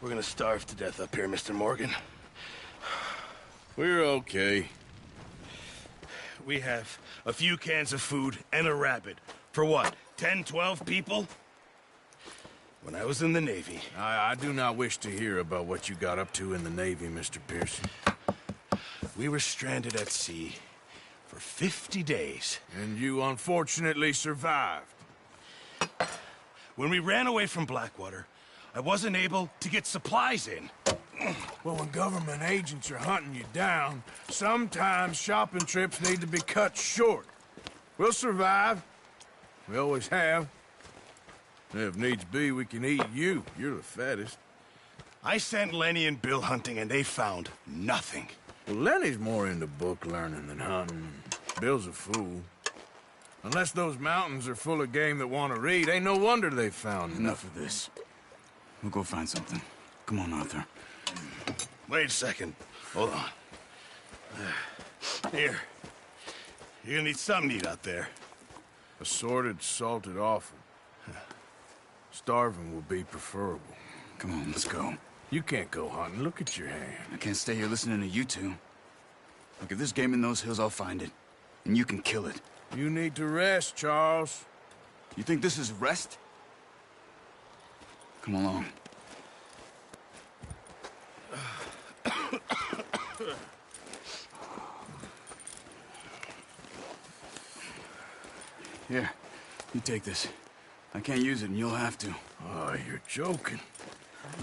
We're gonna starve to death up here, Mr. Morgan. We're okay. We have a few cans of food and a rabbit. For what, 10, 12 people? When I was in the Navy... I do not wish to hear about what you got up to in the Navy, Mr. Pearson. We were stranded at sea for 50 days. And you unfortunately survived. When we ran away from Blackwater, I wasn't able to get supplies in. Well, when government agents are hunting you down, sometimes shopping trips need to be cut short. We'll survive. We always have. If needs be, we can eat you. You're the fattest. I sent Lenny and Bill hunting, and they found nothing. Well, Lenny's more into book learning than hunting. Bill's a fool. Unless those mountains are full of game that want to read, ain't no wonder they found Enough of this. We'll go find something. Come on, Arthur. Wait a second. Hold on. Here. You're gonna need something to eat out there. Assorted, salted offal. Starving will be preferable. Come on, let's go. You can't go hunting. Look at your hand. I can't stay here listening to you two. Look, if there's game in those hills, I'll find it. And you can kill it. You need to rest, Charles. You think this is rest? Come along. Here, you take this. I can't use it, and you'll have to. Oh, you're joking.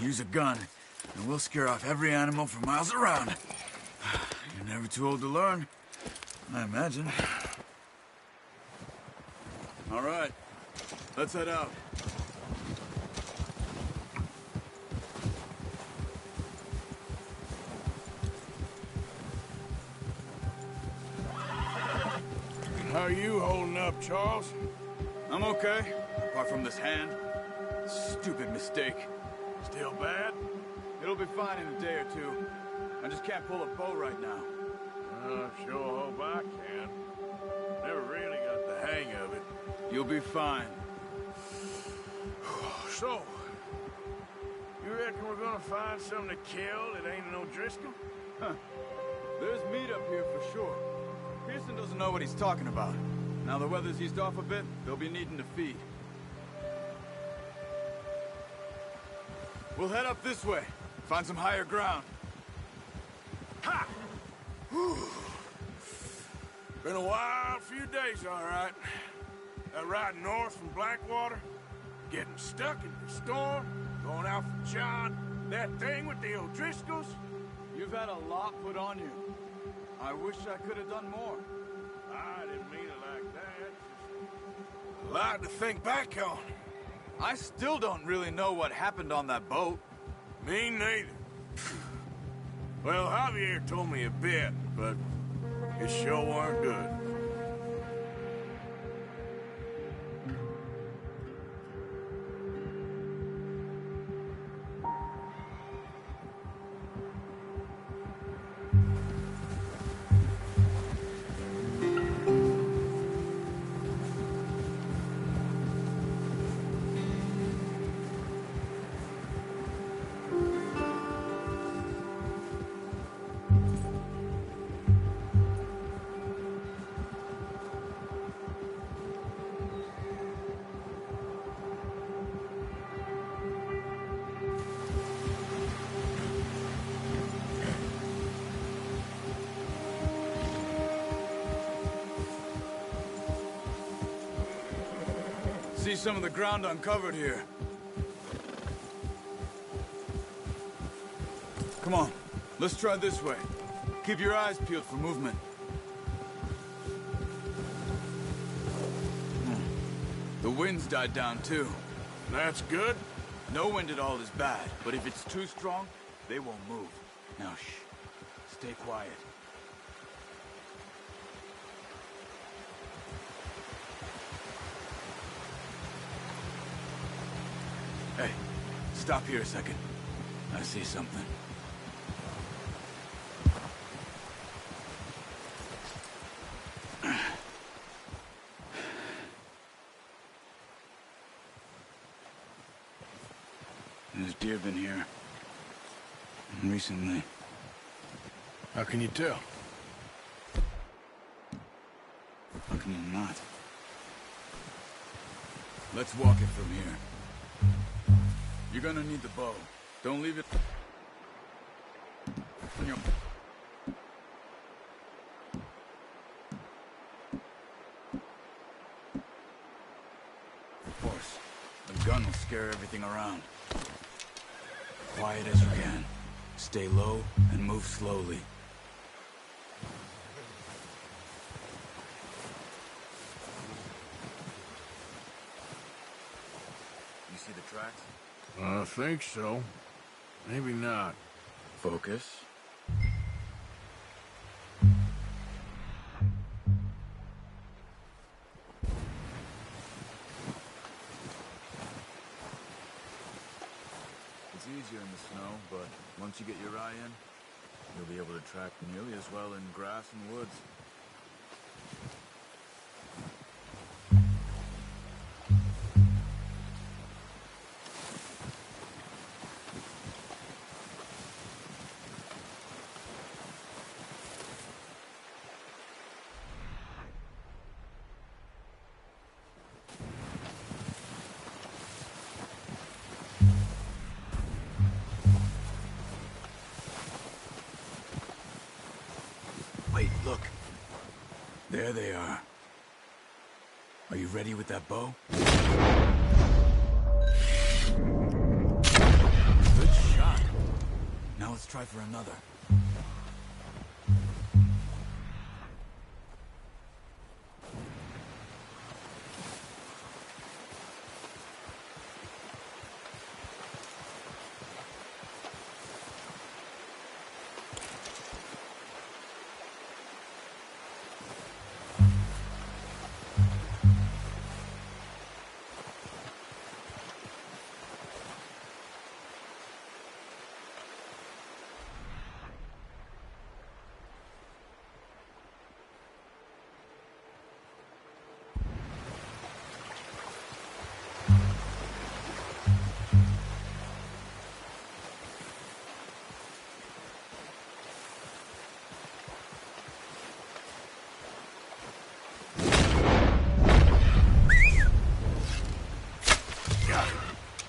Use a gun, and we'll scare off every animal for miles around. You're never too old to learn, I imagine. All right, let's head out. How are you holding up, Charles? I'm okay, apart from this hand. Stupid mistake. Still bad? It'll be fine in a day or two. I just can't pull a bow right now. Sure hope I can. Never really got the hang of it. You'll be fine. So, you reckon we're gonna find something to kill that ain't no Driscoll? Huh. There's meat up here for sure. Pearson doesn't know what he's talking about. Now the weather's eased off a bit, they'll be needing to feed. We'll head up this way. Find some higher ground. Ha! Whew. Been a wild few days, all right. That ride north from Blackwater, getting stuck in the storm, going out for John, that thing with the O'Driscolls. You've had a lot put on you. I wish I could have done more. I didn't mean it like that. A lot to think back on. I still don't really know what happened on that boat. Me neither. Well, Javier told me a bit, but it sure weren't good. see some of the ground uncovered here. Come on, let's try this way. Keep your eyes peeled for movement. The wind's died down too. That's good. No wind at all is bad, but if it's too strong, they won't move. Now shh, stay quiet. Hey, stop here a second. I see something. There's deer been here. Recently. How can you tell? How can you not? Let's walk it from here. You're gonna need the bow. Don't leave it... Of course, the gun will scare everything around. Quiet as you can. Stay low and move slowly. You see the tracks? I think so. Maybe not. Focus. It's easier in the snow, but once you get your eye in, you'll be able to track nearly as well in grass and woods. Wait, look. There they are. Are you ready with that bow? Good shot. Now let's try for another.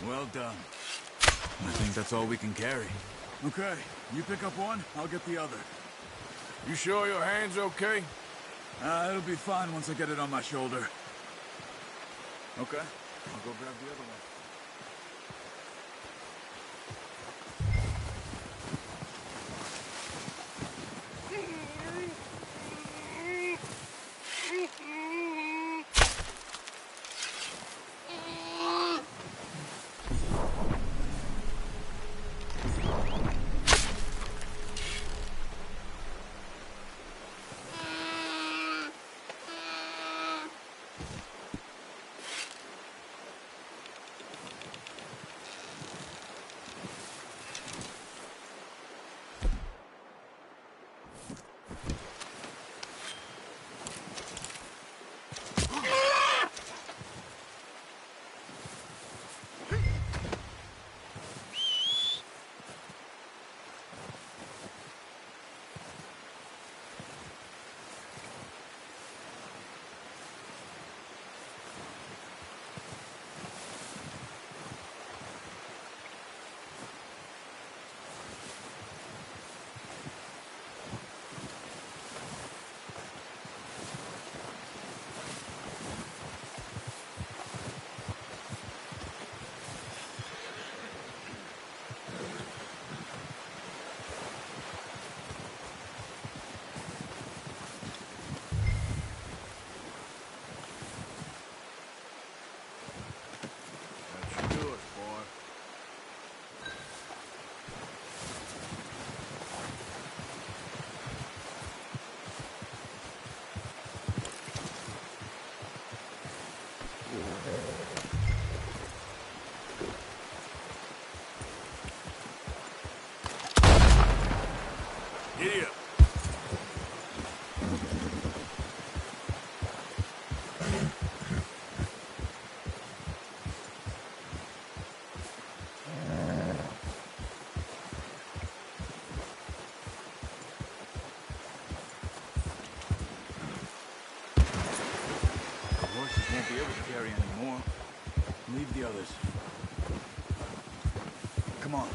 Well done. I think that's all we can carry. Okay, you pick up one, I'll get the other. You sure your hand's okay? It'll be fine once I get it on my shoulder. Okay, I'll go grab the other one. Giddy up. The horses won't be able to carry any more. Leave the others. Come on.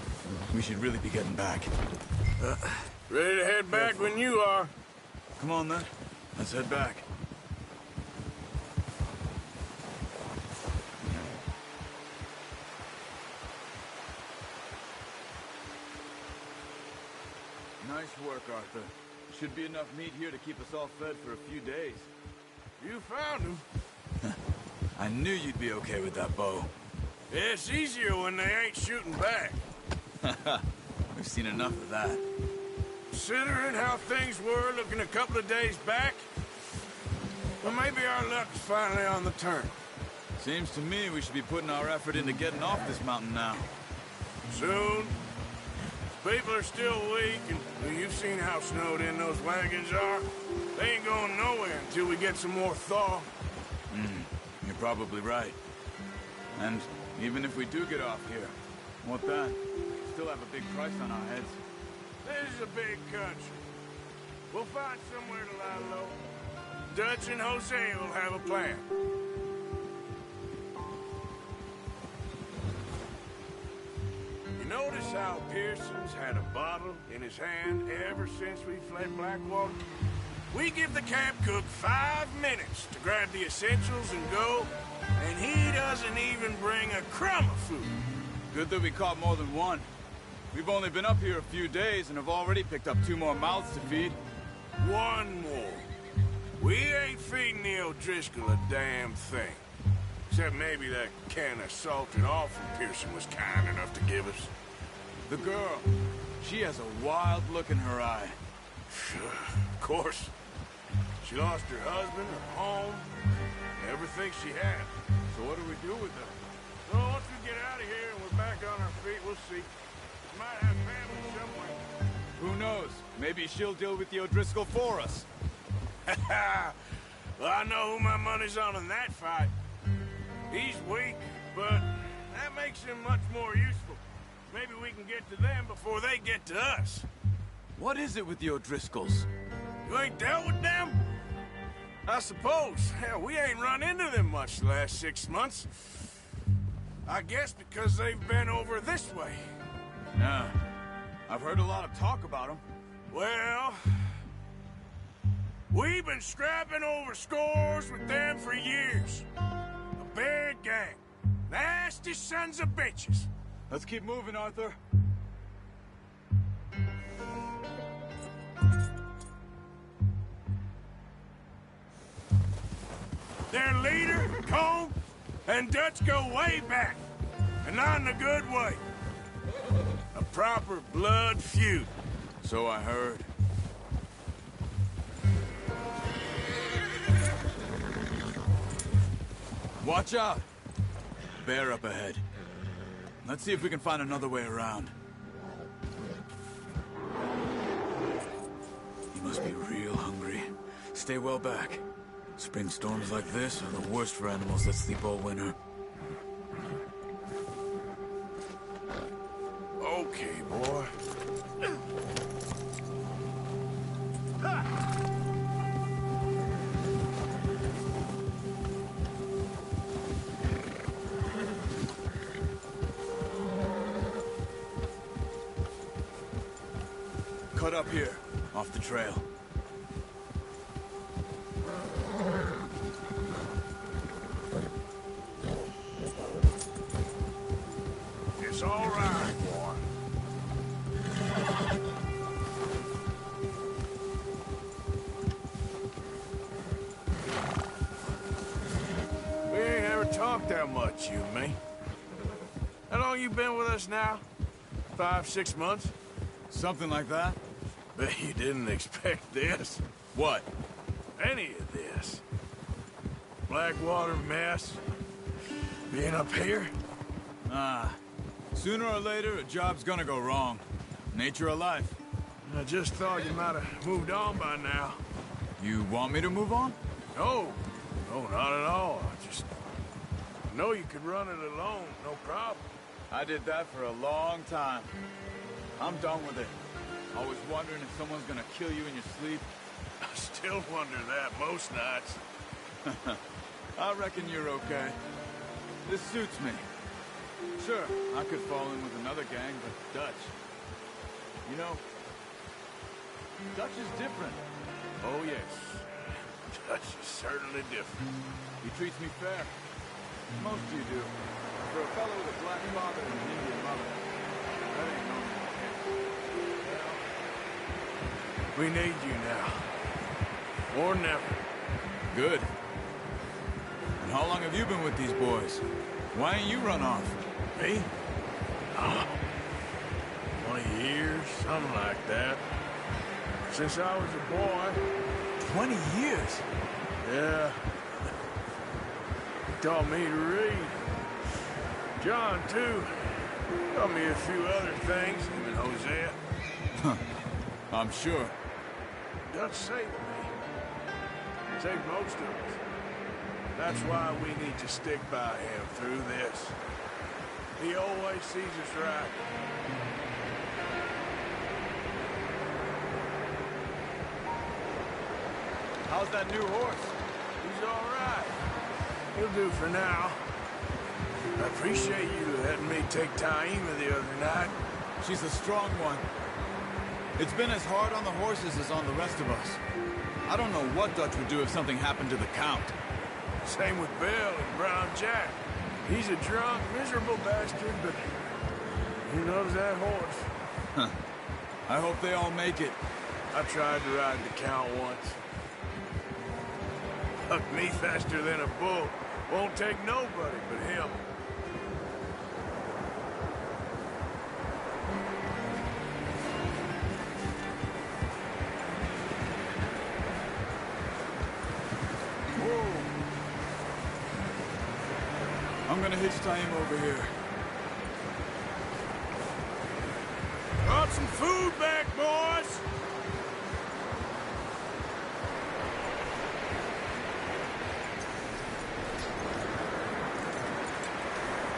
We should really be getting back. Ready to head back when you are. Come on, then. Let's head back. Nice work, Arthur. Should be enough meat here to keep us all fed for a few days. You found him. I knew you'd be okay with that bow. It's easier when they ain't shooting back. We've seen enough of that. Considering how things were looking a couple of days back, well, maybe our luck's finally on the turn. Seems to me we should be putting our effort into getting off this mountain now. Soon. People are still weak, and well, you've seen how snowed in those wagons are. They ain't going nowhere until we get some more thaw. You're probably right. And even if we do get off here, what then? Still have a big price on our heads. This is a big country. We'll find somewhere to lie low. Dutch and Jose will have a plan. You notice how Pearson's had a bottle in his hand ever since we fled Blackwater? We give the camp cook 5 minutes to grab the essentials and go, and he doesn't even bring a crumb of food. Good that we caught more than one. We've only been up here a few days and have already picked up 2 more mouths to feed. 1 more. We ain't feeding the O'Driscoll a damn thing. Except maybe that can of salted offal Pearson was kind enough to give us. The girl, she has a wild look in her eye. Of course. She lost her husband, her home, everything she had. So what do we do with her? So once we get out of here and we're back on our feet, we'll see. We might have family somewhere. Who knows? Maybe she'll deal with the O'Driscoll for us. Well, I know who my money's on in that fight. He's weak, but that makes him much more useful. Maybe we can get to them before they get to us. What is it with the O'Driscolls? You ain't dealt with them? I suppose. Hell, we ain't run into them much the last 6 months. I guess because they've been over this way. Yeah. I've heard a lot of talk about them. Well, we've been scrapping over scores with them for years. A bad gang. Nasty sons of bitches. Let's keep moving, Arthur. Their leader, Cone, and Dutch go way back. And not in a good way. A proper blood feud. So I heard. Watch out! Bear up ahead. Let's see if we can find another way around. He must be real hungry. Stay well back. Spring storms like this are the worst for animals that sleep all winter. Okay, boy. Cut up here, off the trail. It's all right, boy. We ain't ever talked that much, you and me. How long you been with us now? 5, 6 months? Something like that? Bet you didn't expect this. What? Any of this. Blackwater mess. Being up here? Ah. Sooner or later, a job's gonna go wrong. Nature of life. I just thought you might have moved on by now. You want me to move on? No, no, not at all. I know you could run it alone, no problem. I did that for a long time. I'm done with it. Always wondering if someone's gonna kill you in your sleep. I still wonder that most nights. I reckon you're okay. This suits me. Sure, I could fall in with another gang, but Dutch. You know, Dutch is different. Oh, yes. Dutch is certainly different. He treats me fair. Most of you do. For a fellow with a black father and an Indian mother, that ain't normal. We need you now. More than ever. Good. And how long have you been with these boys? Why ain't you run off? Me? 20 years, something like that. Since I was a boy. 20 years? Yeah. He taught me to read. John, too. Taught me a few other things, him and Hosea. I'm sure. Dutch saved me. Saved most of us. That's why we need to stick by him through this. He always sees us right. How's that new horse? He's all right. He'll do for now. I appreciate you letting me take Taima the other night. She's a strong one. It's been as hard on the horses as on the rest of us. I don't know what Dutch would do if something happened to the Count. Same with Bill and Brown Jack. He's a drunk, miserable bastard, but he loves that horse. Huh. I hope they all make it. I tried to ride the Count once. Hucked me faster than a bull. Won't take nobody but him. I'm gonna hitch Taima over here. Brought some food back, boys!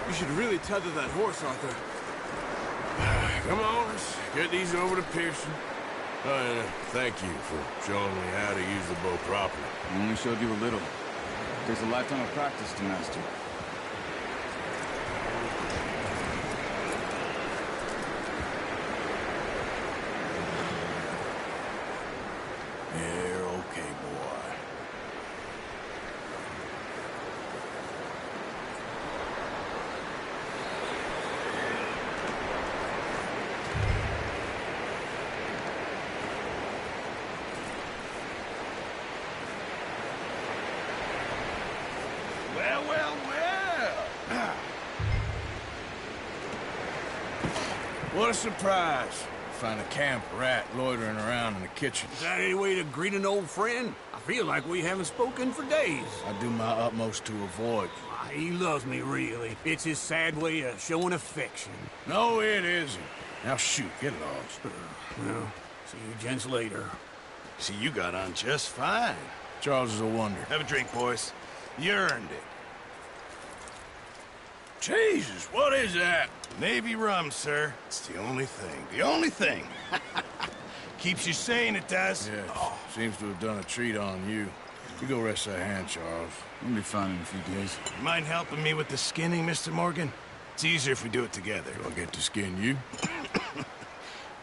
You should really tether that horse, Arthur. Come on, let's get these over to Pearson. And thank you for showing me how to use the bow properly. I only showed you a little. Takes a lifetime of practice to master. You're okay, boy. Well, well, well. What a surprise. Find a camp rat loitering around in the kitchen. Is that any way to greet an old friend? I feel like we haven't spoken for days. I do my utmost to avoid. He loves me, really. It's his sad way of showing affection. No, it isn't. Now shoot, get lost. Well, see you gents later. See, you got on just fine. Charles is a wonder. Have a drink, boys. You earned it. Jesus, what is that? Navy rum, sir. It's the only thing. The only thing. Keeps you sane, it does. Yes, seems to have done a treat on you. You go rest that hand, Charles. We'll be fine in a few days. You mind helping me with the skinning, Mr. Morgan? It's easier if we do it together. Do I get to skin you?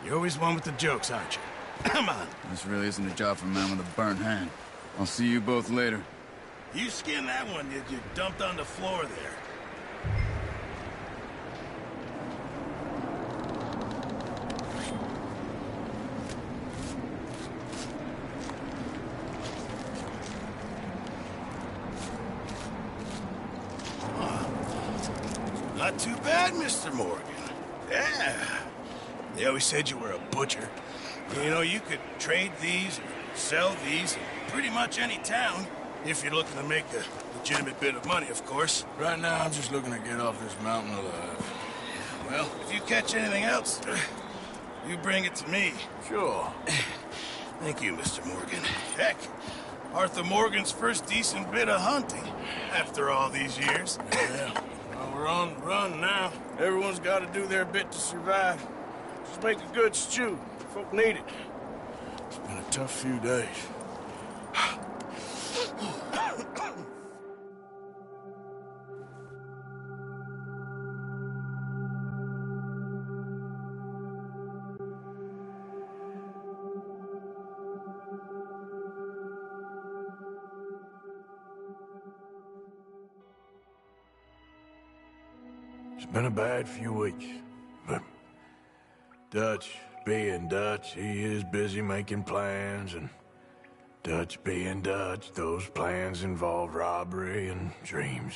You're always one with the jokes, aren't you? Come on. This really isn't a job for a man with a burnt hand. I'll see you both later. You skin that one you dumped on the floor there. Not too bad, Mr. Morgan. Yeah. They always said you were a butcher. You know, you could trade these, or sell these, in pretty much any town, if you're looking to make a legitimate bit of money, of course. Right now, I'm just looking to get off this mountain alive. Well, if you catch anything else, you bring it to me. Sure. Thank you, Mr. Morgan. Heck, Arthur Morgan's first decent bit of hunting after all these years. Yeah, well, we're on the run now. Everyone's got to do their bit to survive. Just make a good stew. Folk need it. It's been a tough few days. It's been a bad few weeks, but Dutch being Dutch, he is busy making plans, and Dutch being Dutch, those plans involve robbery and dreams.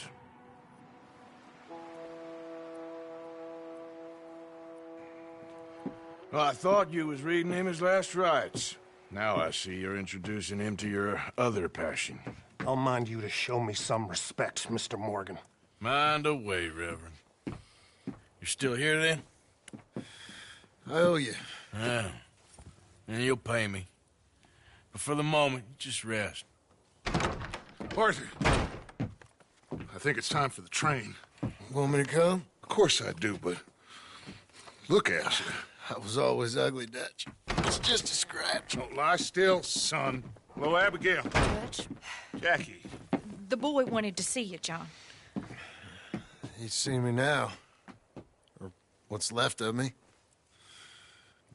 Well, I thought you was reading him his last rites. Now I see you're introducing him to your other passion. I'll mind you to show me some respect, Mr. Morgan. Mind away, Reverend. You still here, then? I owe you. Yeah. And you'll pay me. But for the moment, just rest. Arthur, I think it's time for the train. Want me to come? Of course I do, but look at you. I was always ugly, Dutch. It's just a scratch. Don't lie still, son. Hello, Abigail. Dutch, Jackie. the boy wanted to see you, John. He's seen me now. Or what's left of me.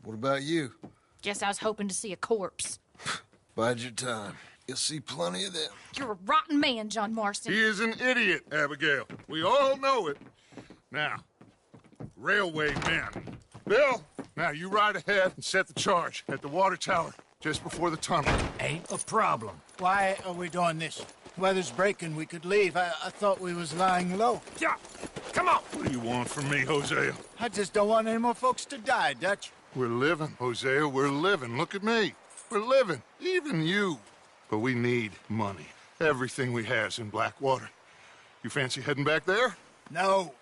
What about you? Guess I was hoping to see a corpse. Bide your time. You'll see plenty of them. You're a rotten man, John Marston. He is an idiot, Abigail. We all know it. Now, railway men. Bill, now you ride ahead and set the charge at the water tower just before the tunnel. Ain't a problem. Why are we doing this? Weather's breaking, we could leave. I thought we was lying low. Yeah, come on. What do you want from me, Hosea? I just don't want any more folks to die, Dutch. We're living, Hosea, we're living. Look at me. We're living, even you. But we need money. Everything we has in Blackwater. You fancy heading back there? No.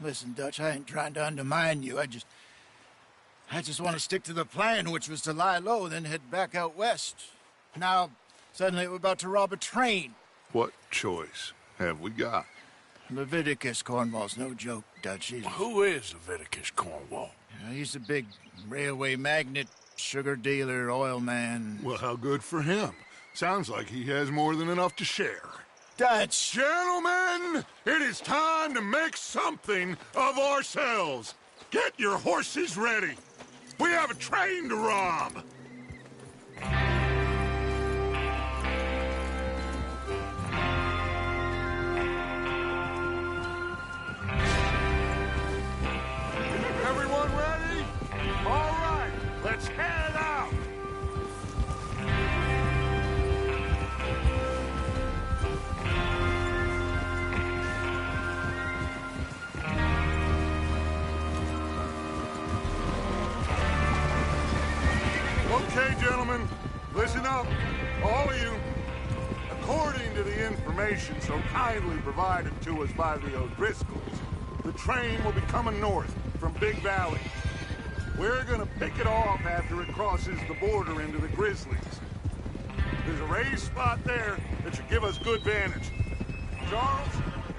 Listen, Dutch, I ain't trying to undermine you. I just want to stick to the plan, which was to lie low, then head back out west. Now, suddenly we're about to rob a train. What choice have we got? Leviticus Cornwall's no joke, Dutch. Who is Leviticus Cornwall? He's a big railway magnate, sugar dealer, oil man. Well, how good for him. Sounds like he has more than enough to share. Dutch! Gentlemen, it is time to make something of ourselves. Get your horses ready. We have a train to rob. Everyone ready? All right, let's head out. Okay, gentlemen, listen up, all of you. According to the information so kindly provided to us by the O'Driscolls, the train will be coming north from Big Valley. We're gonna pick it off after it crosses the border into the Grizzlies. There's a raised spot there that should give us good vantage. Charles,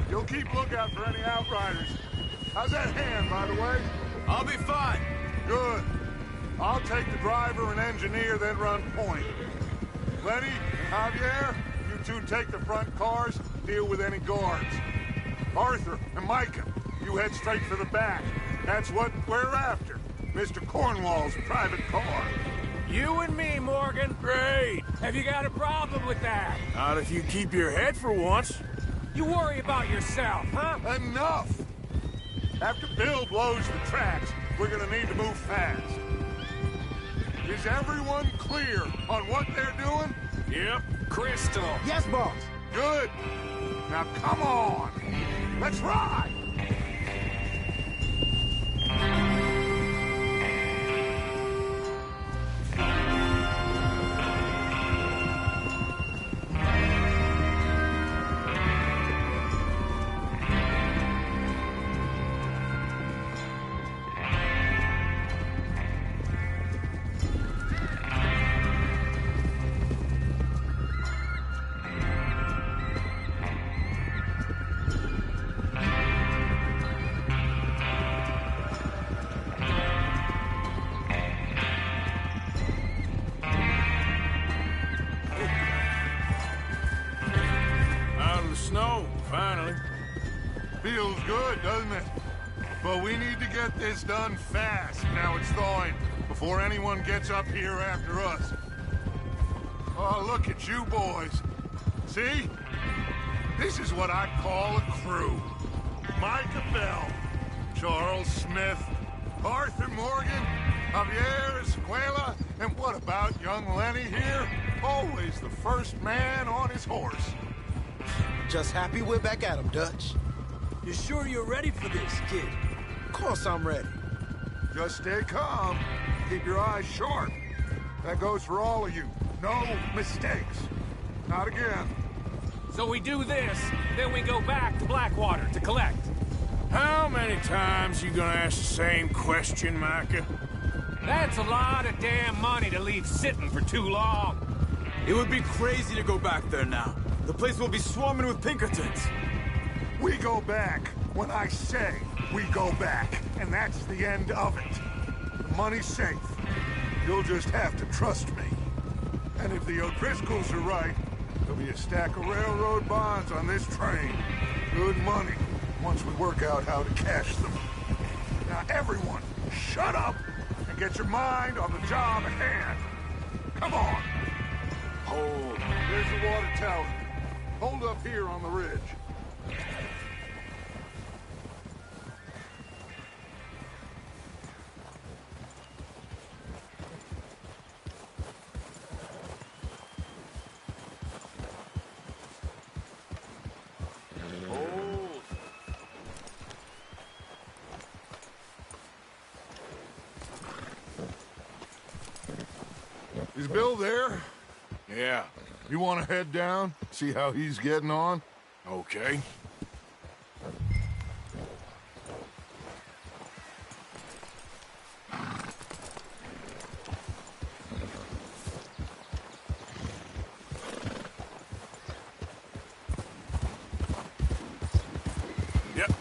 you'll keep lookout for any outriders. How's that hand, by the way? I'll be fine. Good. I'll take the driver and engineer, then run point. Lenny and Javier, you two take the front cars, deal with any guards. Arthur and Micah, you head straight for the back. That's what we're after. Mr. Cornwall's private car. You and me, Morgan. Great. Have you got a problem with that? Not if you keep your head for once. You worry about yourself, huh? Enough! After Bill blows the tracks, we're gonna need to move fast. Is everyone clear on what they're doing? Yep. Crystal. Yes, boss. Good. Now come on. Let's ride. Feels good, doesn't it? But we need to get this done fast, now it's thawing, before anyone gets up here after us. Oh, look at you boys. See? This is what I call a crew. Micah Bell, Charles Smith, Arthur Morgan, Javier Escuela, and what about young Lenny here? Always the first man on his horse. Just happy we're back at him, Dutch. You sure you're ready for this, kid? Of course I'm ready. Just stay calm. Keep your eyes sharp. That goes for all of you. No mistakes. Not again. So we do this, then we go back to Blackwater to collect. How many times you gonna ask the same question, Micah? That's a lot of damn money to leave sitting for too long. It would be crazy to go back there now. The place will be swarming with Pinkertons. We go back when I say we go back, and that's the end of it. The money's safe. You'll just have to trust me. And if the O'Driscolls are right, there'll be a stack of railroad bonds on this train. Good money, once we work out how to cash them. Now everyone, shut up and get your mind on the job at hand. Come on. Hold. There's the water tower. Hold up here on the ridge. Is Bill there? Yeah. You want to head down, see how he's getting on? Okay. Yep.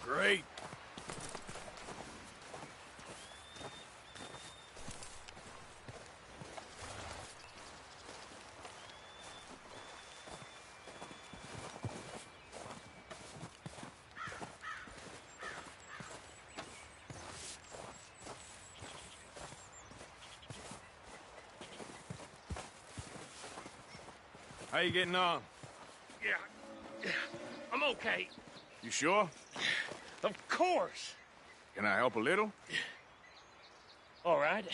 Great. How you getting on? Yeah, I'm okay. You sure? Of course. Can I help a little? All right.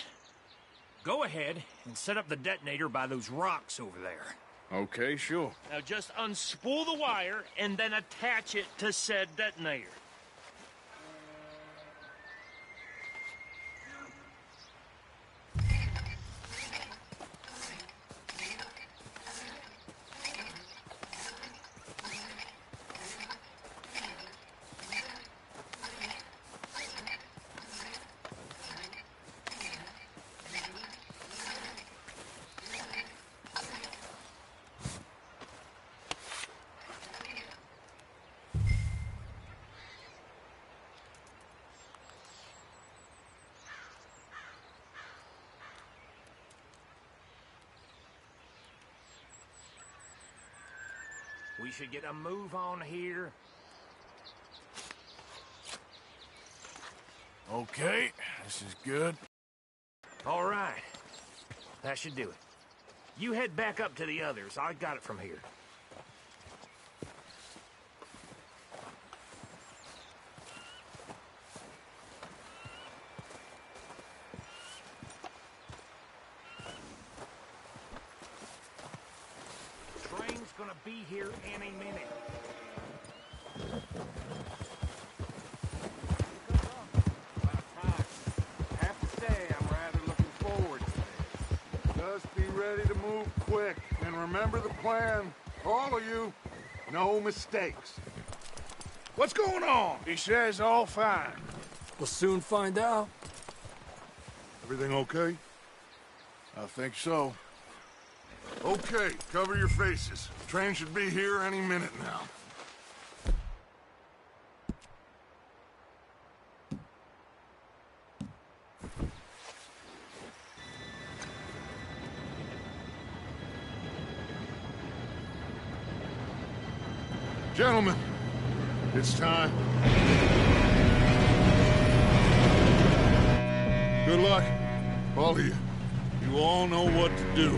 Go ahead and set up the detonator by those rocks over there. Okay, sure. Now just unspool the wire and then attach it to said detonator. We should get a move on here. Okay, this is good. All right. That should do it. You head back up to the others. I got it from here. Train's gonna be here any minute. Have to say, I'm rather looking forward to it. Just be ready to move quick. And remember the plan. All of you, no mistakes. What's going on? He says all fine. We'll soon find out. Everything okay? I think so. Okay, cover your faces. Train should be here any minute now. Gentlemen, it's time. Good luck, all of you. You all know what to do.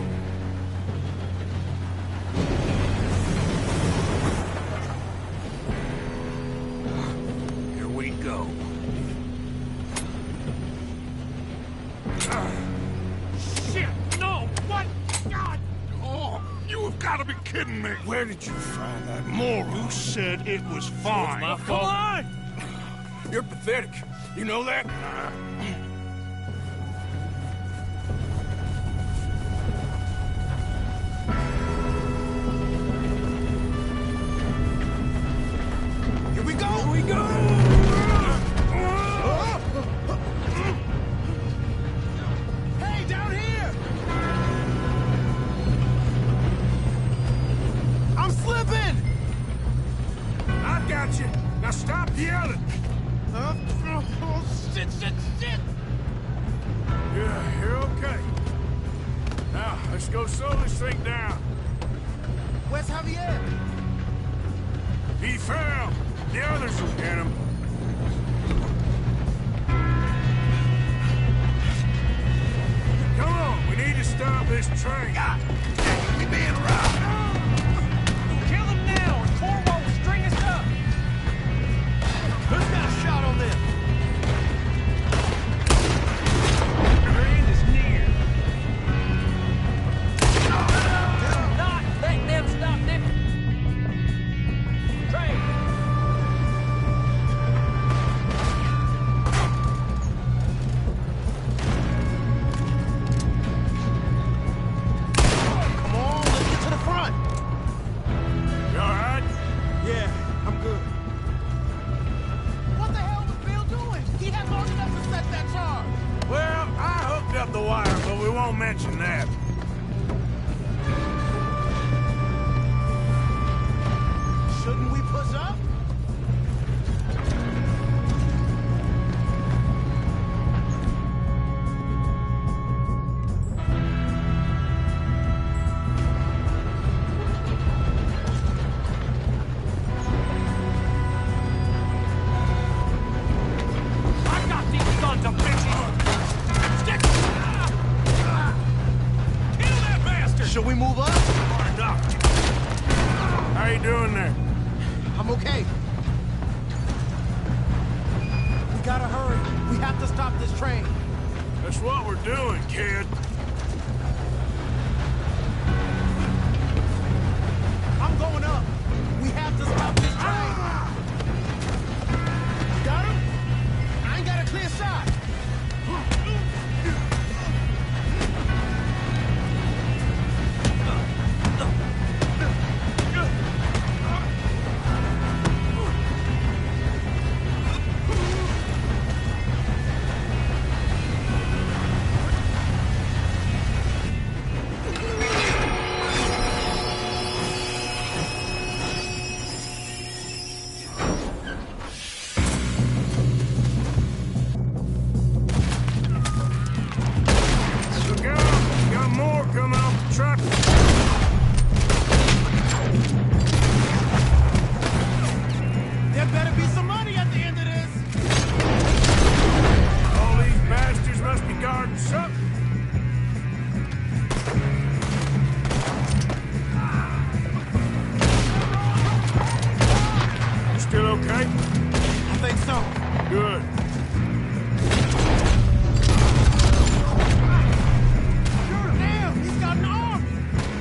Here we go. Shit! No! What? God! Oh, you have got to be kidding me. Where did you find that moron? You said it was fine. my fault. Come on! You're pathetic. You know that? Here we go! Here we go! Hey, down here! I'm slipping! I got you. Now stop yelling. Oh, shit! Yeah, you're okay. Now, let's go slow this thing down. Where's Javier? He fell. The others will get him. Come on, we need to stop this train. God, we being robbed. Kill him now, or Corvo will string us up. Who's got a shot on them? Your end is near. Not let them stop them. Train. Come on, let's get to the front. You all right? Yeah, I'm good. What the hell was Bill doing? He had long enough to set that charge. Well, I hooked up the wire, but we won't mention that. Shouldn't we push up? I got these sons of bitches. Stick. Kill that bastard. Should we move up? How you doing there? I'm okay. We gotta hurry. We have to stop this train. That's what we're doing, kid. I'm going up. We have to stop this train. You got him? I ain't got a clear shot. Look out! Got more coming off the truck. There better be some money at the end of this. All these bastards must be guarding something. You still okay? I think so. Good. Damn, he's got an army.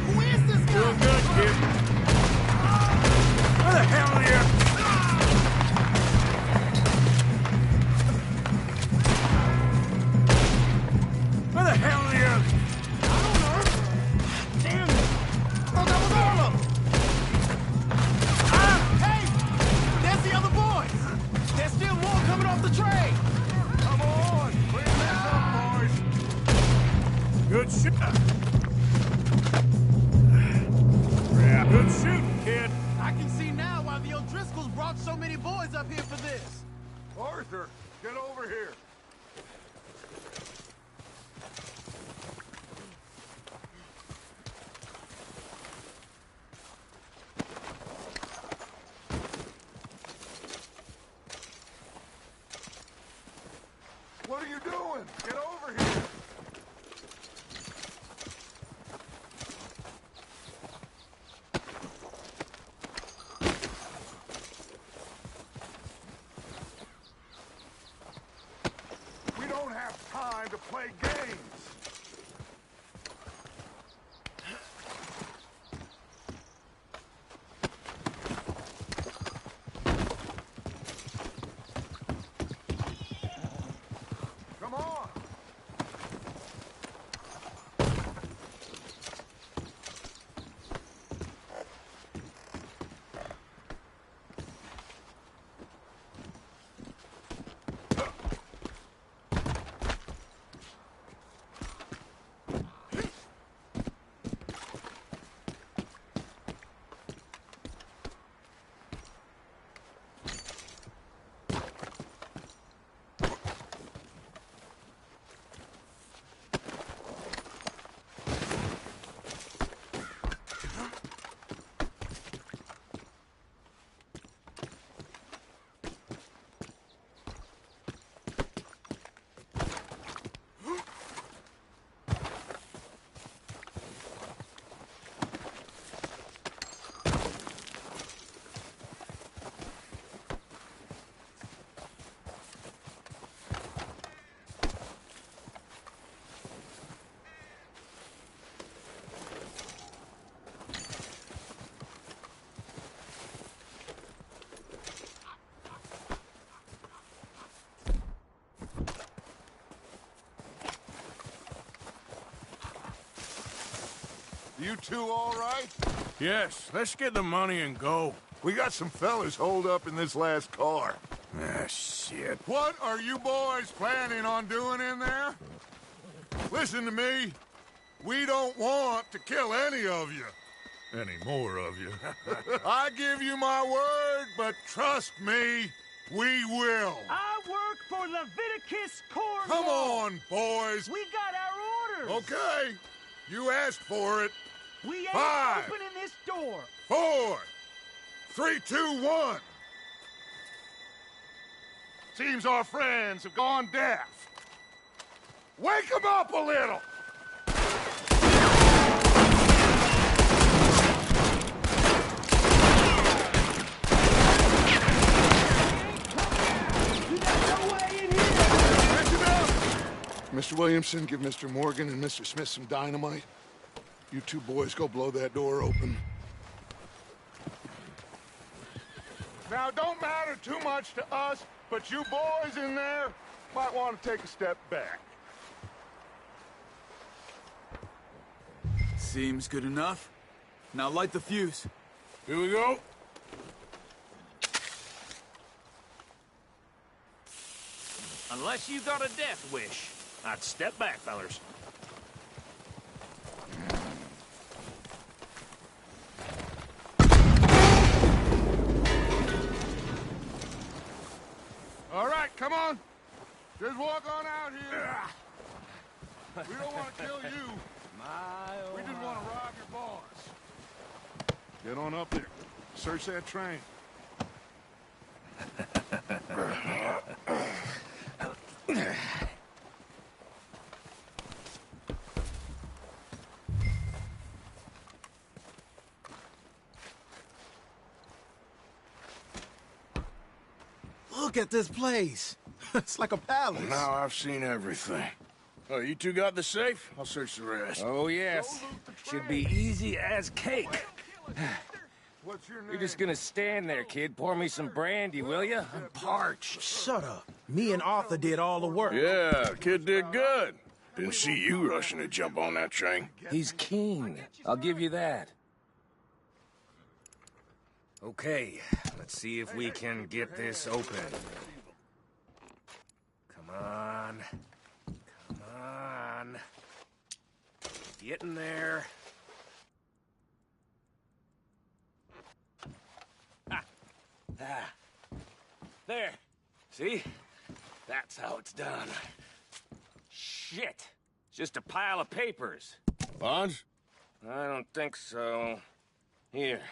Who is this guy? Doing good, kid. Where the hell are you? Where the hell are you? I don't know. Damn it. Oh, that was all of them. Hey, there's the other boys. There's still more coming off the train. Come on, clean this up, boys. Good shot. Yeah, good shooting, kid. I can see now why the O'Driscolls brought so many boys up here for this. Arthur, get over here. You two all right? Yes, let's get the money and go. We got some fellas holed up in this last car. Ah, shit. What are you boys planning on doing in there? Listen to me. We don't want to kill any of you. Any more of you. I give you my word, but trust me, we will. I work for Leviticus Cornwall. Come on, boys. We got our orders. Okay. You asked for it. We ain't 5, opening this door. 4, 3, 2, 1. Seems our friends have gone deaf. Wake them up a little! Mr. Williamson, give Mr. Morgan and Mr. Smith some dynamite. You two boys go blow that door open. Now, don't matter too much to us, but you boys in there might want to take a step back. Seems good enough. Now light the fuse. Here we go. Unless you got a death wish, I'd step back, fellers. All right, come on. Just walk on out here. We don't want to kill you. We just want to rob your boss. Get on up there. Search that train. Look at this place. It's like a palace. Now I've seen everything. Oh, you two got the safe? I'll search the rest. Oh, yes. Should be easy as cake. What's your name? You're just gonna stand there, kid. Pour me some brandy, will you? I'm parched. Shut up. Me and Arthur did all the work. Yeah, kid did good. Didn't see you rushing to jump on that train. He's keen. I'll give you that. Okay, let's see if we can get this open. Come on. Come on. Get in there. Ah. There. See? That's how it's done. Shit. It's just a pile of papers. Bonds? I don't think so. Here.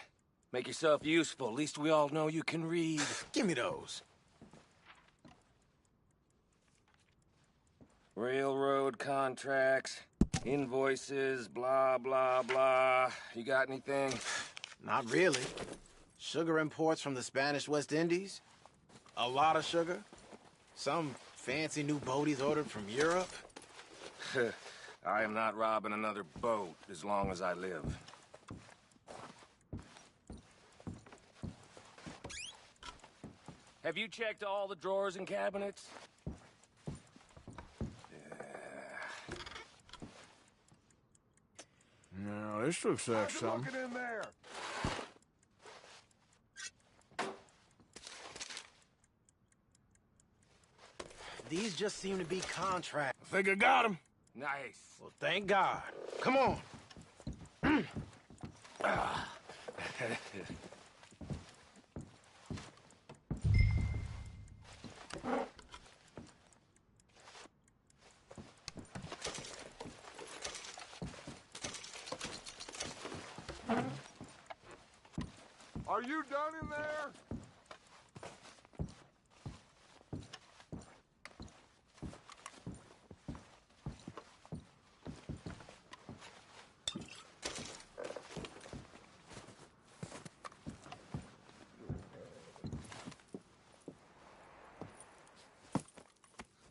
Make yourself useful. At least we all know you can read. Give me those. Railroad contracts, invoices, blah, blah, blah. You got anything? Not really. Sugar imports from the Spanish West Indies. A lot of sugar. Some fancy new boat he's ordered from Europe. I am not robbing another boat as long as I live. Have you checked all the drawers and cabinets? No, this looks like something. Look in there. These just seem to be contracts. I think I got him. Nice. Well, thank God. Come on. Are you done in there?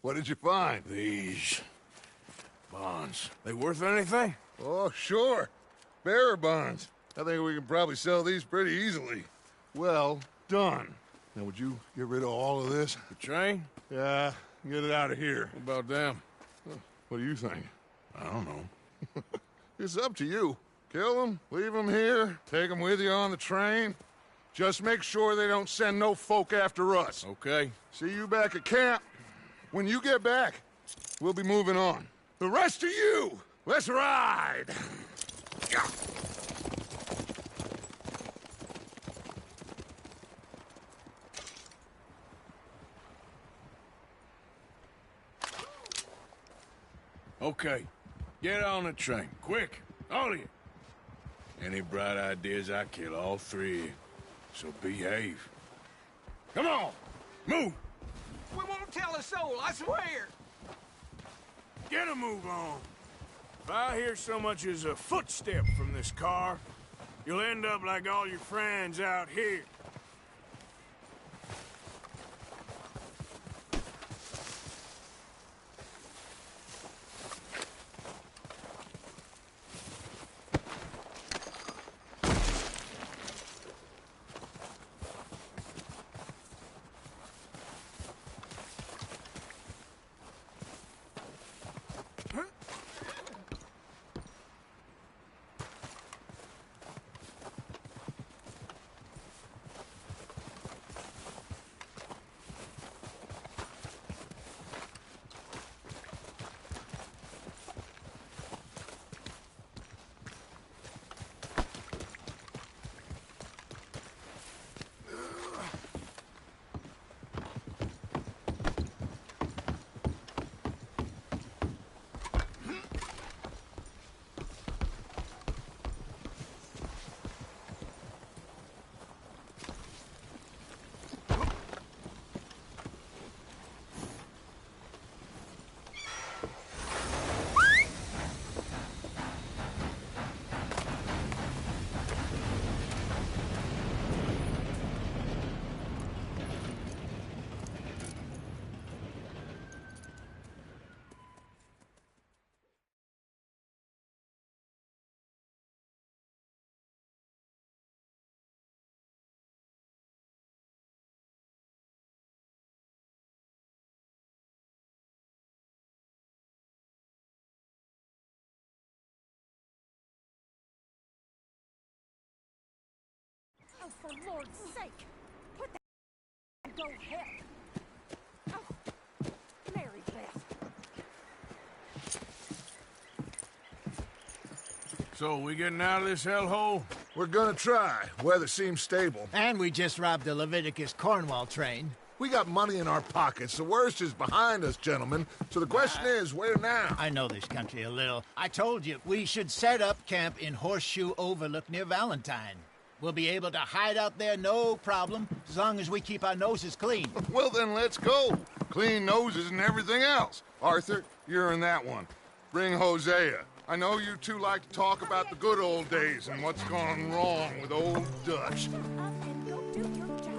What did you find? These bonds. They worth anything? Oh, sure. Bearer bonds. I think we can probably sell these pretty easily. Well done. Now, would you get rid of all of this? The train? Yeah, get it out of here. What about them? What do you think? I don't know. It's up to you. Kill them, leave them here, take them with you on the train. Just make sure they don't send no folk after us. Okay. See you back at camp. When you get back, we'll be moving on. The rest of you, let's ride! Okay. Get on the train. Quick. All of you. Any bright ideas, I kill all three of you. So behave. Come on! Move! We won't tell a soul, I swear. Get a move on. If I hear so much as a footstep from this car, you'll end up like all your friends out here. Oh, for Lord's sake! Put that go help! Oh, Mary Beth. So, we getting out of this hellhole? We're gonna try. Weather seems stable. And we just robbed the Leviticus Cornwall train. We got money in our pockets. The worst is behind us, gentlemen. So the question is, where now? I know this country a little. I told you, we should set up camp in Horseshoe Overlook near Valentine. We'll be able to hide out there no problem, as long as we keep our noses clean. Well, then let's go. Clean noses and everything else. Arthur, you're in that one. Bring Hosea. I know you two like to talk about the good old days and what's gone wrong with old Dutch. And go do your job.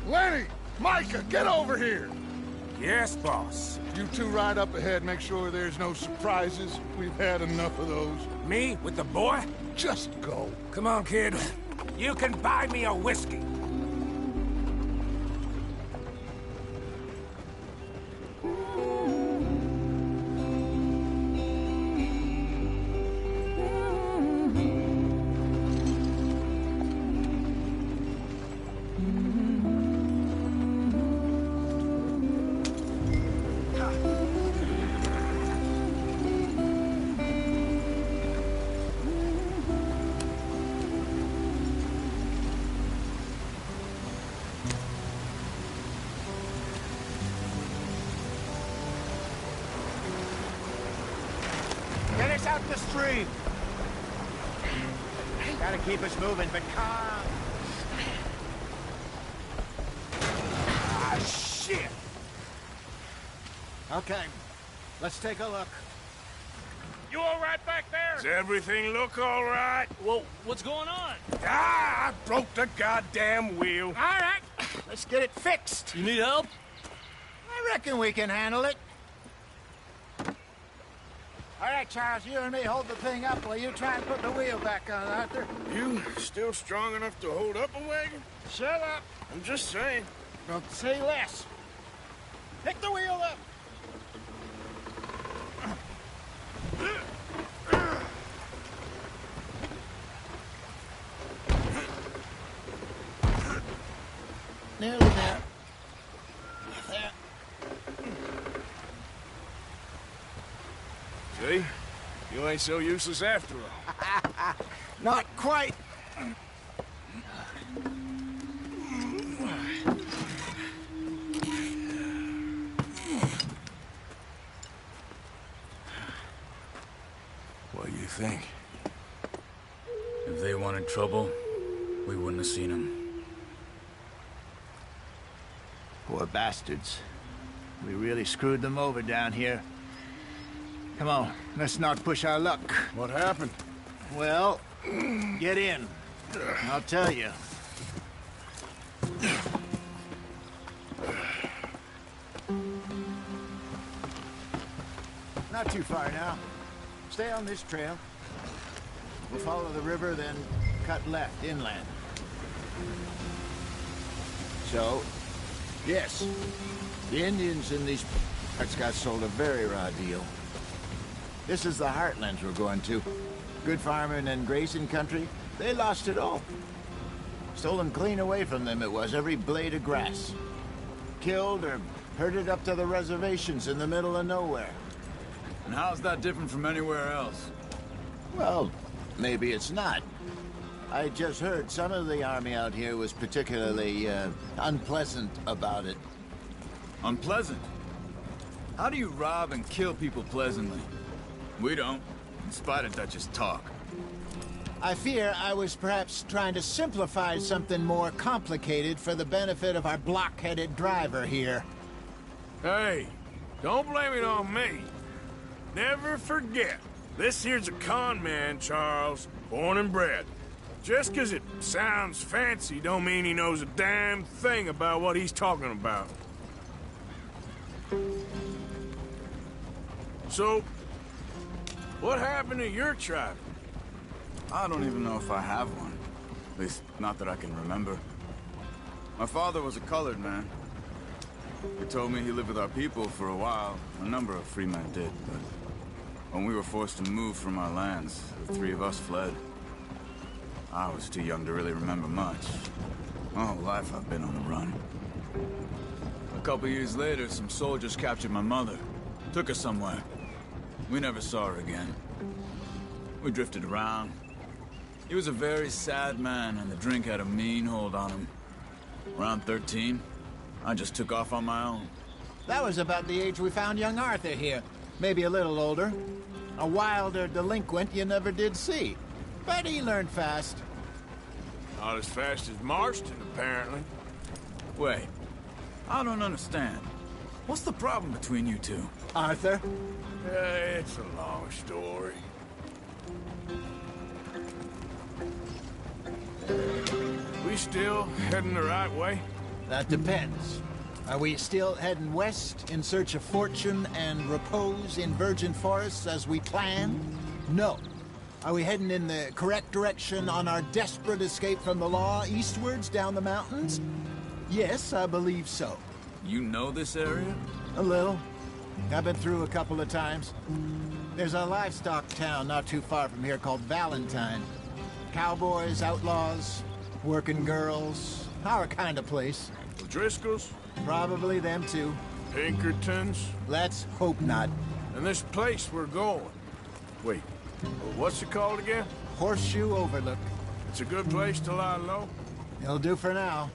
Lenny! Micah, get over here! Yes, boss. You two ride up ahead, make sure there's no surprises. We've had enough of those. Me? With the boy? Just go. Come on, kid. You can buy me a whiskey. out the stream. Gotta keep us moving, but calm. Ah, shit! Okay, let's take a look. You all right back there? Does everything look all right? Well, what's going on? Ah, I broke the goddamn wheel. All right, let's get it fixed. You need help? I reckon we can handle it. All right, Charles, you and me hold the thing up while you try and put the wheel back on, Arthur. You still strong enough to hold up a wagon? Shut up. I'm just saying. Don't say less. Pick the wheel up. Nearly there. There. See? You ain't so useless after all. Not quite. What do you think? If they wanted trouble, we wouldn't have seen them. Poor bastards. We really screwed them over down here. Come on, let's not push our luck. What happened? Well, get in. I'll tell you. Not too far now. Stay on this trail. We'll follow the river, then cut left inland. So, yes, the Indians in these parts got sold a very raw deal. This is the heartlands we're going to. Good farming and grazing country, they lost it all. Stolen clean away from them it was, every blade of grass. Killed or herded up to the reservations in the middle of nowhere. And how's that different from anywhere else? Well, maybe it's not. I just heard some of the army out here was particularly, unpleasant about it. Unpleasant? How do you rob and kill people pleasantly? We don't, in spite of Dutch's talk. I fear I was perhaps trying to simplify something more complicated for the benefit of our block-headed driver here. Hey, don't blame it on me. Never forget, this here's a con man, Charles, born and bred. Just 'cause it sounds fancy don't mean he knows a damn thing about what he's talking about. So, what happened to your tribe? I don't even know if I have one. At least, not that I can remember. My father was a colored man. He told me he lived with our people for a while. A number of free men did, but when we were forced to move from our lands, the three of us fled. I was too young to really remember much. My whole life I've been on the run. A couple years later, some soldiers captured my mother. Took her somewhere. We never saw her again. We drifted around. He was a very sad man, and the drink had a mean hold on him. Around 13, I just took off on my own. That was about the age we found young Arthur here. Maybe a little older. A wilder delinquent you never did see. But he learned fast. Not as fast as Marston, apparently. Wait, I don't understand. What's the problem between you two? Arthur? It's a long story. We still heading the right way? That depends. Are we still heading west in search of fortune and repose in virgin forests as we planned? No. Are we heading in the correct direction on our desperate escape from the law eastwards down the mountains? Yes, I believe so. You know this area? A little. I've been through a couple of times. There's a livestock town not too far from here called Valentine. Cowboys, outlaws, working girls, our kind of place. The Driscolls? Probably them too. Pinkertons? Let's hope not. And this place we're going. Wait, what's it called again? Horseshoe Overlook. It's a good place to lie low? It'll do for now.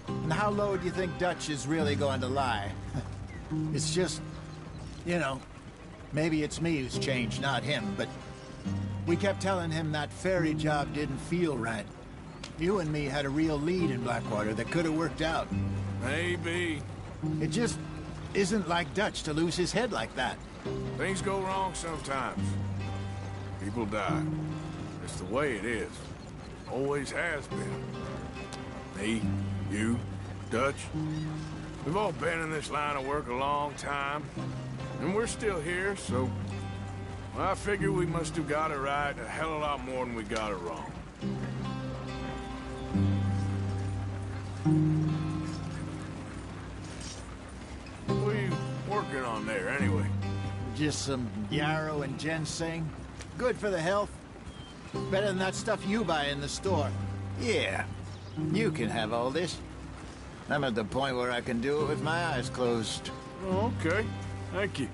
And how low do you think Dutch is really going to lie? It's just, you know, Maybe it's me who's changed, not him, but we kept telling him that ferry job didn't feel right. You and me had a real lead in Blackwater that could have worked out. Maybe. It just isn't like Dutch to lose his head like that. Things go wrong sometimes. People die. It's the way it is. Always has been. Me, you, Dutch. We've all been in this line of work a long time. And we're still here, so... I figure we must have got it right a hell of a lot more than we got it wrong. What are you working on there, anyway? Just some yarrow and ginseng. Good for the health. Better than that stuff you buy in the store. Yeah, you can have all this. I'm at the point where I can do it with my eyes closed. Oh, okay. Thank you.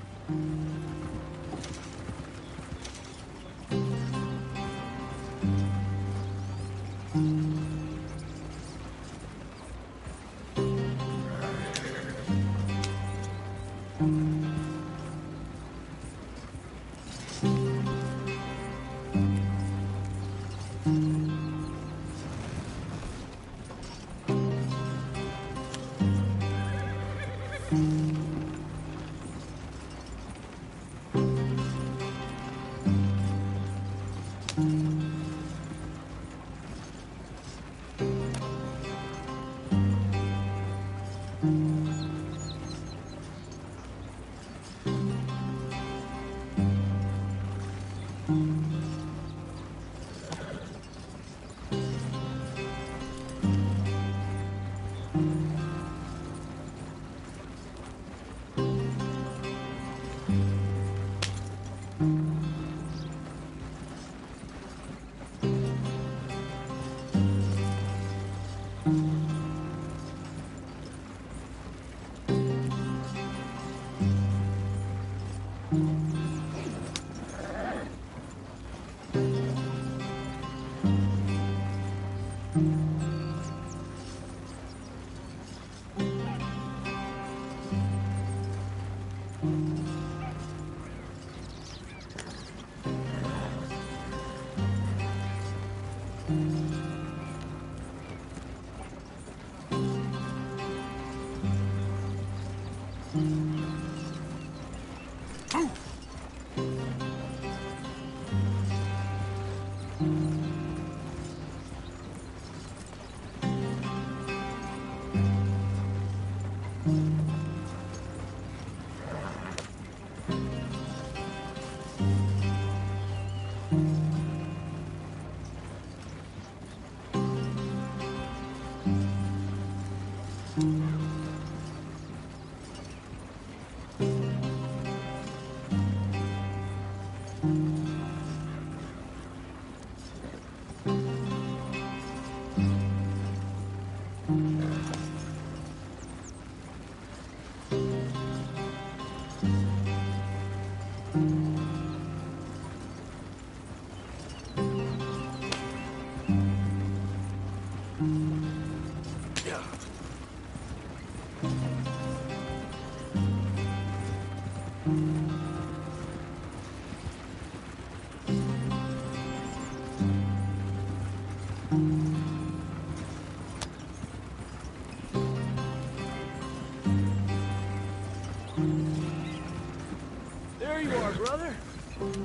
There you are, brother.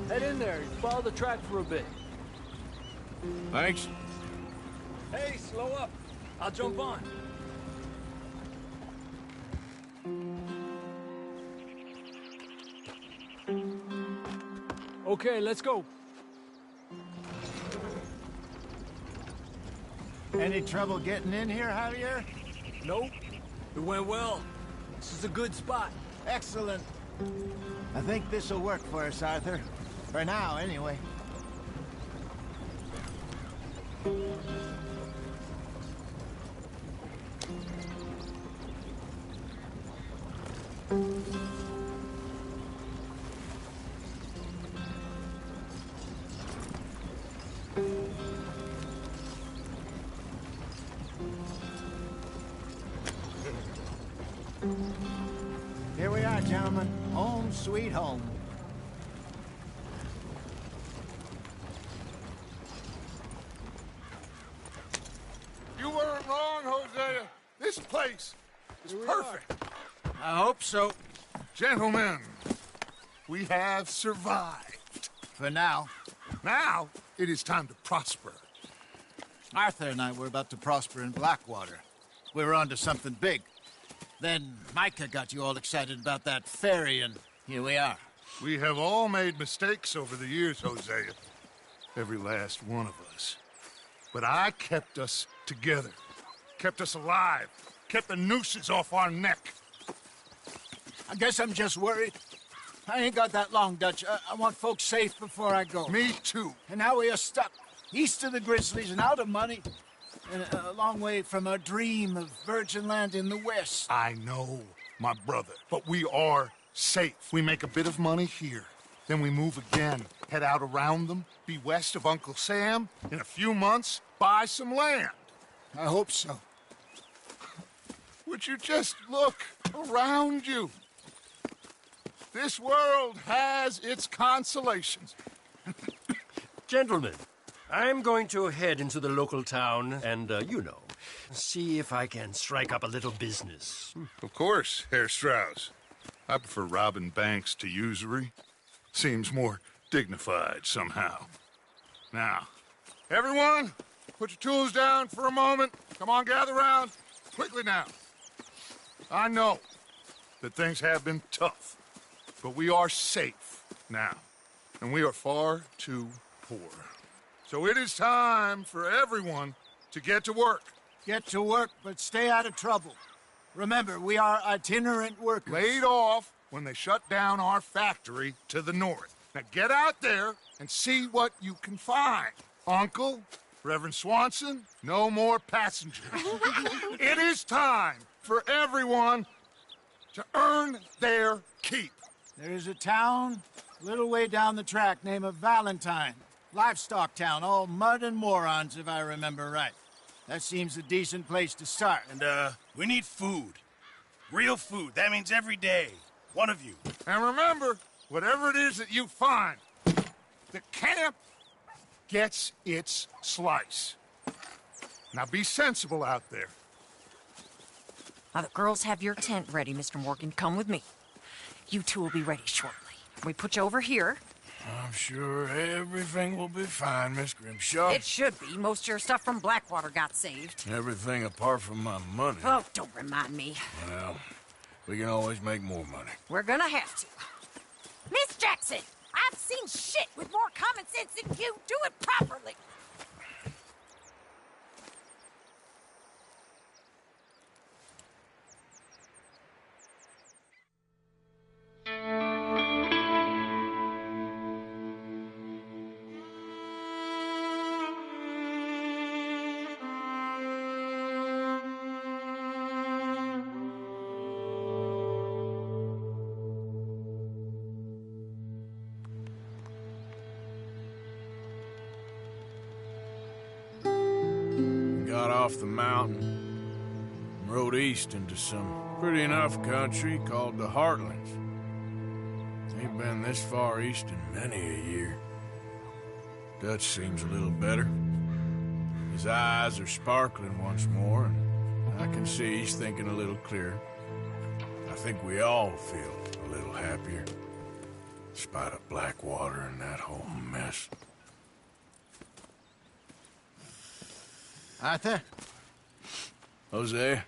Head in there. Follow the track for a bit. Thanks. Hey, slow up. I'll jump on. Okay, let's go. Any trouble getting in here, Javier? Nope. It went well. This is a good spot. Excellent. I think this'll work for us, Arthur. For now, anyway. Here we are, gentlemen. Home sweet home. This place is perfect. I hope so. Gentlemen, we have survived. For now. Now, it is time to prosper. Arthur and I were about to prosper in Blackwater. We were onto something big. Then Micah got you all excited about that ferry, and here we are. We have all made mistakes over the years, Hosea. Every last one of us. But I kept us together. Kept us alive. Kept the nooses off our neck. I guess I'm just worried. I ain't got that long, Dutch. I want folks safe before I go. Me too. And now we are stuck east of the Grizzlies and out of money. And a long way from our dream of virgin land in the west. I know, my brother. But we are safe. We make a bit of money here. Then we move again. Head out around them. Be west of Uncle Sam. In a few months, buy some land. I hope so. Would you just look around you? This world has its consolations. Gentlemen, I'm going to head into the local town and, see if I can strike up a little business. Of course, Herr Strauss. I prefer robbing banks to usury. Seems more dignified somehow. Now, everyone, put your tools down for a moment. Come on, gather round. Quickly now. I know that things have been tough, but we are safe now, and we are far too poor. So it is time for everyone to get to work. Get to work, but stay out of trouble. Remember, we are itinerant workers. Laid off when they shut down our factory to the north. Now get out there and see what you can find. Uncle, Reverend Swanson, no more passengers. It is time for everyone to earn their keep. There is a town a little way down the track named Valentine. Livestock town, all mud and morons, if I remember right. That seems a decent place to start. And, we need food. Real food. That means every day. One of you. And remember, whatever it is that you find, the camp gets its slice. Now be sensible out there. Now, the girls have your tent ready, Mr. Morgan. Come with me. You two will be ready shortly. We put you over here. I'm sure everything will be fine, Miss Grimshaw. It should be. Most of your stuff from Blackwater got saved. Everything apart from my money. Oh, don't remind me. Well, we can always make more money. We're gonna have to. Miss Jackson, I've seen shit with more common sense than you. Do it properly. Got off the mountain and rode east into some pretty enough country called the Heartlands. Ain't been this far east in many a year. Dutch seems a little better. His eyes are sparkling once more, and I can see he's thinking a little clearer. I think we all feel a little happier, in spite of Blackwater and that whole mess. Arthur? Jose?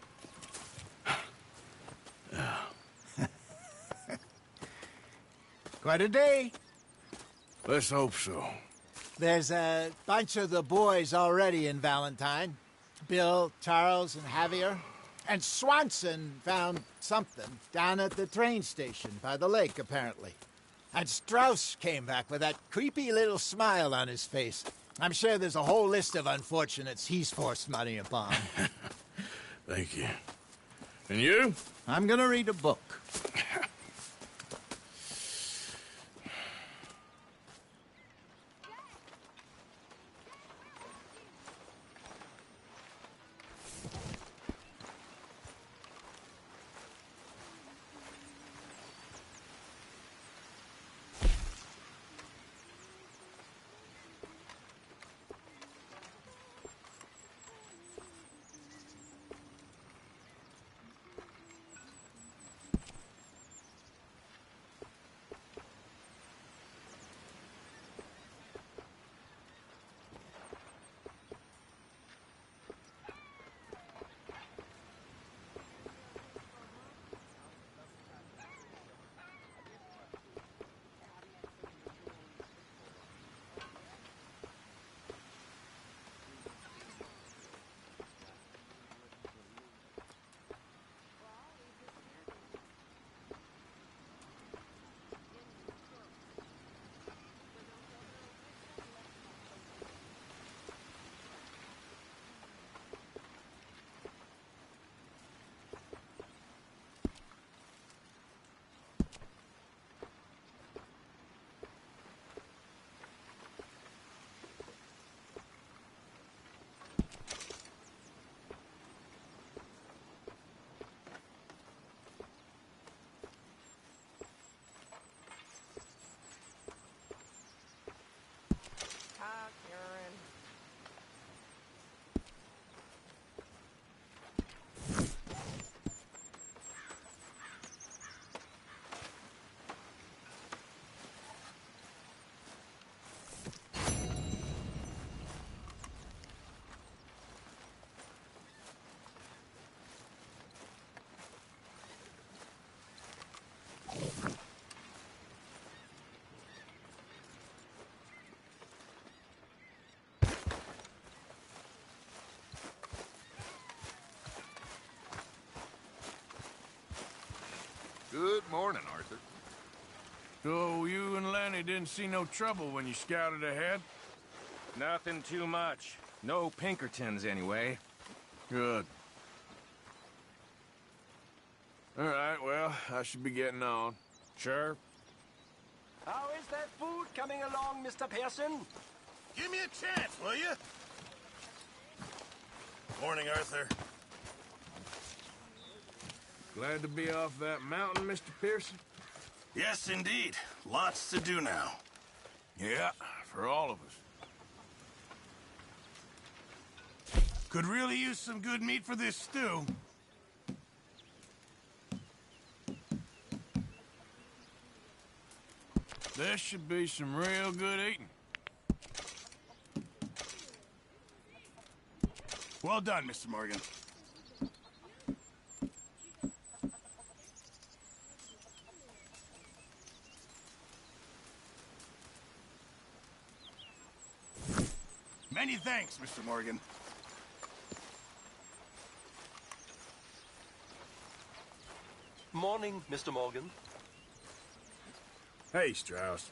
Quite a day. Let's hope so. There's a bunch of the boys already in Valentine. Bill, Charles, and Javier. And Swanson found something down at the train station by the lake, apparently. And Strauss came back with that creepy little smile on his face. I'm sure there's a whole list of unfortunates he's forced money upon. Thank you. And you? I'm gonna read a book. morning, Arthur. So you and Lenny didn't see no trouble when you scouted ahead? Nothing too much. No Pinkertons, anyway. Good. All right, well, I should be getting on. Sure. How is that food coming along, Mr. Pearson? Give me a chance, will you? Morning, Arthur. Glad to be off that mountain, Mr. Pearson? Yes, indeed. Lots to do now. Yeah, for all of us. Could really use some good meat for this stew. This should be some real good eating. Well done, Mr. Morgan. Many thanks, Mr. Morgan. Morning, Mr. Morgan. Hey, Strauss.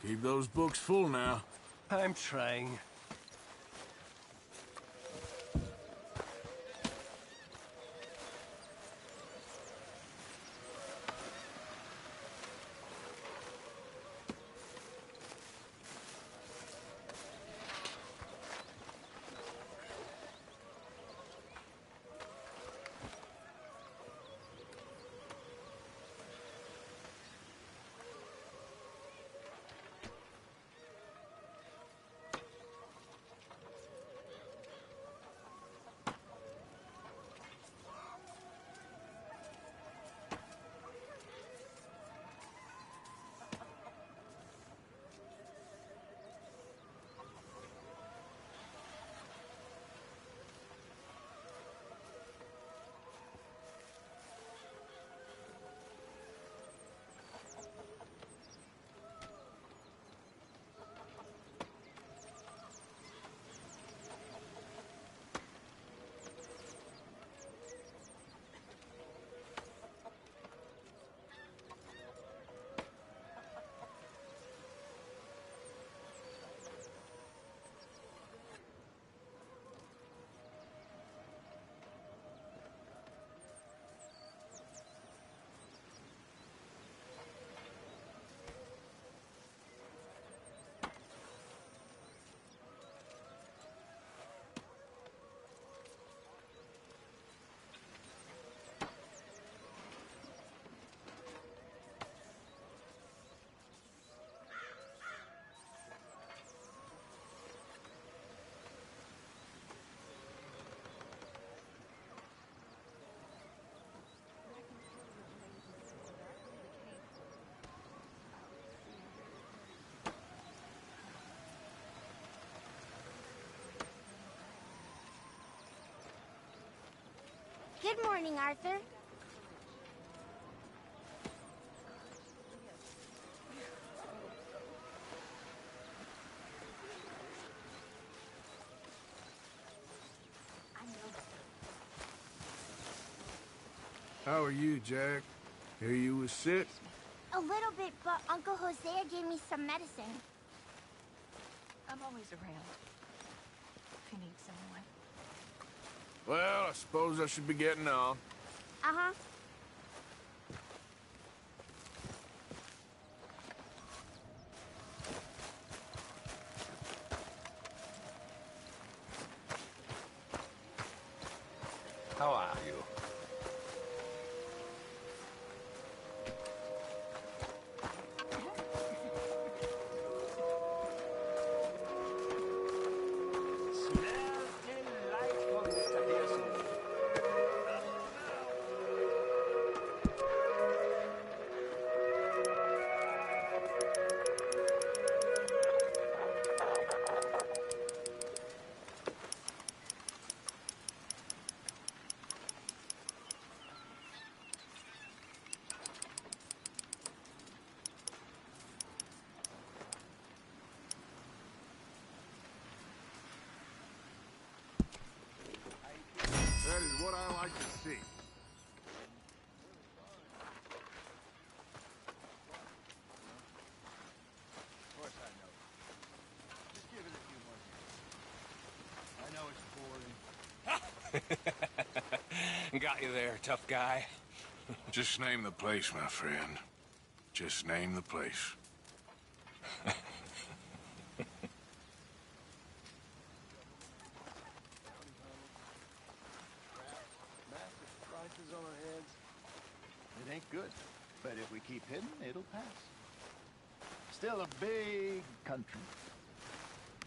Keep those books full now. I'm trying. Good morning, Arthur. How are you, Jack? Hear you was sick? A little bit, but Uncle Hosea gave me some medicine. I'm always around. If you need someone. Well, I suppose I should be getting on. Uh-huh. How are you? Smells delightful, Mr. Pearson. Got you there, tough guy. Just name the place, my friend. Just name the place. Prices on our heads. It ain't good, but if we keep hidden, it'll pass. Still a big country.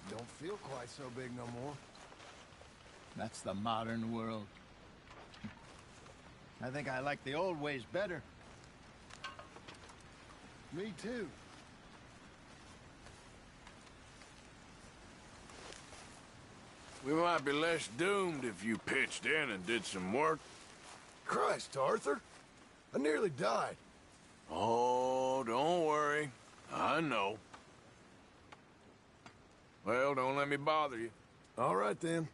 Don't feel quite so big no more. That's the modern world. I think I like the old ways better. Me too. We might be less doomed if you pitched in and did some work. Christ, Arthur. I nearly died. Oh, don't worry. I know. Well, don't let me bother you. All right, then.